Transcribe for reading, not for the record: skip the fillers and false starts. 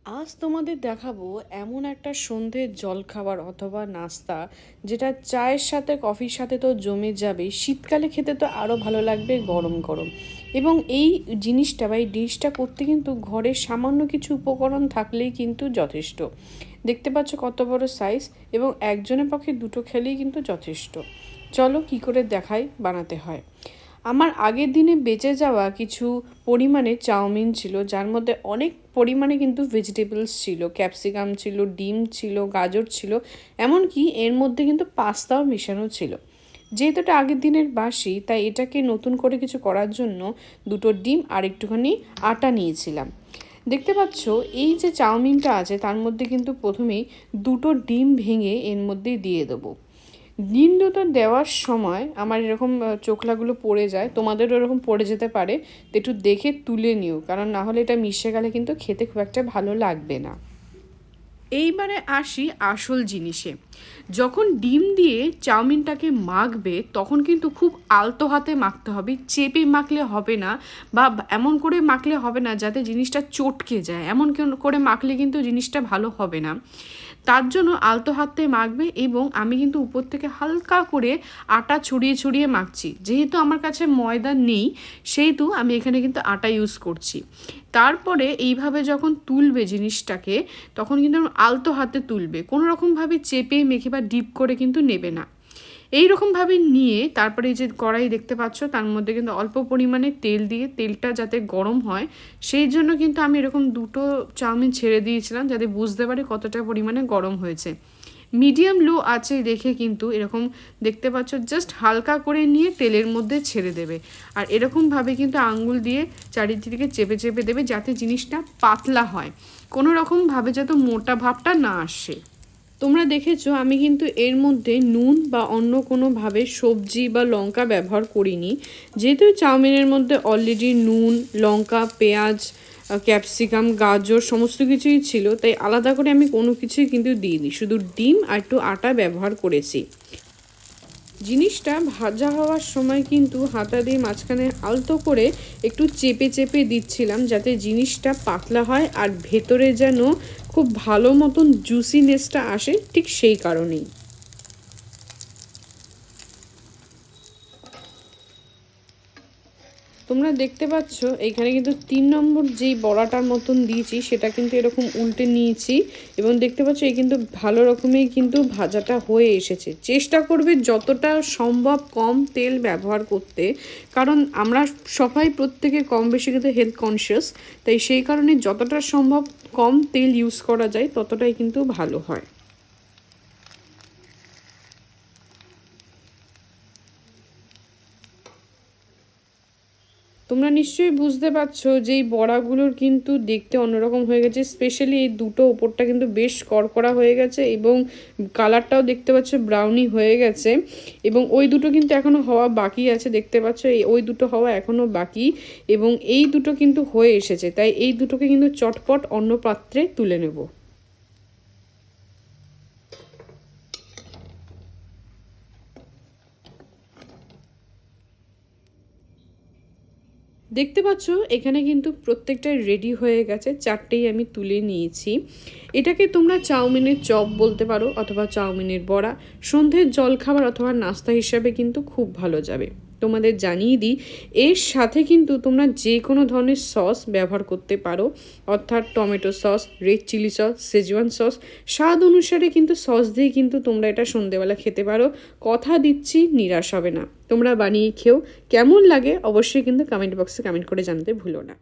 আজ তোমাদের দেখাবো এমন একটা সন্ধ্যের জলখাবার অথবা নাস্তা যেটা চায়ের সাথে কফির সাথে তো জমে যাবে, শীতকালে খেতে তো আরও ভালো লাগবে গরম গরম। এবং এই জিনিসটা বা এই ডিশটা করতে কিন্তু ঘরের সামান্য কিছু উপকরণ থাকলেই কিন্তু যথেষ্ট। দেখতে পাচ্ছ কত বড় সাইজ, এবং একজনের পক্ষে দুটো খেলেই কিন্তু যথেষ্ট। চলো কি করে দেখাই বানাতে হয়। আমার আগের দিনে বেঁচে যাওয়া কিছু পরিমাণে চাউমিন ছিল, যার মধ্যে অনেক পরিমাণে কিন্তু ভেজিটেবলস ছিল, ক্যাপসিকাম ছিল, ডিম ছিল, গাজর ছিল, এমনকি এর মধ্যে কিন্তু পাস্তাও মেশানো ছিল। যেহেতু এটা আগের দিনের বাসি, তাই এটাকে নতুন করে কিছু করার জন্য দুটো ডিম আর একটুখানি আটা নিয়েছিলাম। দেখতে পাচ্ছ এই যে চাউমিনটা আছে তার মধ্যে কিন্তু প্রথমেই দুটো ডিম ভেঙে এর মধ্যেই দিয়ে দেবো। ডিম দুটো দেওয়ার সময় আমার এরকম চোখলাগুলো পড়ে যায়, তোমাদেরও এরকম পড়ে যেতে পারে, তো একটু দেখে তুলে নিও, কারণ না হলে এটা মিশে গেলে কিন্তু খেতে খুব একটা ভালো লাগবে না। এইবারে আসি আসল জিনিসে। যখন ডিম দিয়ে চাউমিনটাকে মাখবে তখন কিন্তু খুব আলতো হাতে মাখতে হবে, চেপে মাখলে হবে না, বা এমন করে মাখলে হবে না যাতে জিনিসটা চটকে যায়, এমন করে মাখলে কিন্তু জিনিসটা ভালো হবে না। তার জন্য আলতো হাতে মাখবে, এবং আমি কিন্তু উপর থেকে হালকা করে আটা ছড়িয়ে ছড়িয়ে মাখছি। যেহেতু আমার কাছে ময়দা নেই, সেহেতু আমি এখানে কিন্তু আটা ইউজ করছি। তারপরে এইভাবে যখন তুলবে জিনিসটাকে, তখন কিন্তু আলতো হাতে তুলবে, কোনো রকমভাবে চেপে মেখে বা ডিপ করে কিন্তু নেবে না। এই রকমভাবে নিয়ে তারপরে এই যে কড়াই দেখতে পাচ্ছ, তার মধ্যে কিন্তু অল্প পরিমাণে তেল দিয়ে, তেলটা যাতে গরম হয় সেই জন্য কিন্তু আমি এরকম দুটো চাউমিন ছেড়ে দিয়েছিলাম, যাতে বুঝতে পারি কতটা পরিমাণে গরম হয়েছে। মিডিয়াম লো আছে রেখে কিন্তু এরকম দেখতে পাচ্ছ জাস্ট হালকা করে নিয়ে তেলের মধ্যে ছেড়ে দেবে। আর এরকমভাবে কিন্তু আঙ্গুল দিয়ে চারিদিকে চেপে চেপে দেবে, যাতে জিনিসটা পাতলা হয়, কোনো রকমভাবে যাতে মোটা ভাবটা না আসে। তোমরা দেখেছো আমি কিন্তু এর মধ্যে নুন বা অন্য কোনোভাবে সবজি বা লঙ্কা ব্যবহার করিনি। যেহেতু চাউমিনের মধ্যে অলরেডি নুন, লঙ্কা, পেঁয়াজ, ক্যাপসিকাম, গাজর সমস্ত কিছুই ছিল, তাই আলাদা করে আমি কোনো কিছুই কিন্তু দিইনি, শুধু ডিম আর একটু আটা ব্যবহার করেছি। জিনিসটা ভাজা হওয়ার সময় কিন্তু হাতা দিয়ে মাঝখানে আলতো করে একটু চেপে চেপে দিচ্ছিলাম, যাতে জিনিসটা পাতলা হয় আর ভেতরে যেন খুব ভালো মতন জুসিনেসটা আসে, ঠিক সেই কারণেই। তোমরা দেখতে পাচ্ছ এখানে কিন্তু 3 নম্বর যেই বড়াটার মতন দিয়েছি সেটা কিন্তু এরকম উল্টে নিয়েছি, এবং দেখতে পাচ্ছ এই কিন্তু ভালো রকমেই কিন্তু ভাজাটা হয়ে এসেছে। চেষ্টা করবে যতটা সম্ভব কম তেল ব্যবহার করতে, কারণ আমরা সবাই প্রত্যেকে কম বেশি কিন্তু হেলথ কনসিয়াস, তাই সেই কারণে যতটা সম্ভব কম তেল ইউজ করা যায় ততটাই কিন্তু ভালো হয়। তোমরা নিশ্চয়ই বুঝতে পারছো যে এই বড়াগুলোর কিন্তু দেখতে অন্যরকম হয়ে গেছে, স্পেশালি এই দুটো ওপরটা কিন্তু বেশ কড়কড়া হয়ে গেছে, এবং কালারটাও দেখতে পাচ্ছ ব্রাউনি হয়ে গেছে। এবং ওই দুটো কিন্তু এখনও হওয়া বাকি আছে, দেখতে পাচ্ছ ওই দুটো হওয়া এখনও বাকি, এবং এই দুটো কিন্তু হয়ে এসেছে, তাই এই দুটোকে কিন্তু চটপট অন্য পাত্রে তুলে নেব। দেখতে পাচ্ছ এখানে কিন্তু প্রত্যেকটাই রেডি হয়ে গেছে, চারটেই আমি তুলে নিয়েছি। এটাকে তোমরা চাউমিনের চপ বলতে পারো, অথবা চাউমিনের বড়া, সন্ধ্যের জলখাবার অথবা নাস্তা হিসাবে কিন্তু খুব ভালো যাবে। তোমাদের জানিয়ে দিই, এর সাথে কিন্তু তোমরা যে কোনো ধরনের সস ব্যবহার করতে পারো, অর্থাৎ tomato sauce, red chilli sauce, schezwan sauce, স্বাদ অনুসারে কিন্তু সস দিয়ে কিন্তু তোমরা এটা সন্ধ্যেবেলা খেতে পারো। কথা দিচ্ছি নিরাশ হবে না। তোমরা বানিয়ে খেও, কেমন লাগে অবশ্যই কিন্তু কমেন্ট বক্সে কমেন্ট করে জানাতে ভুলো না।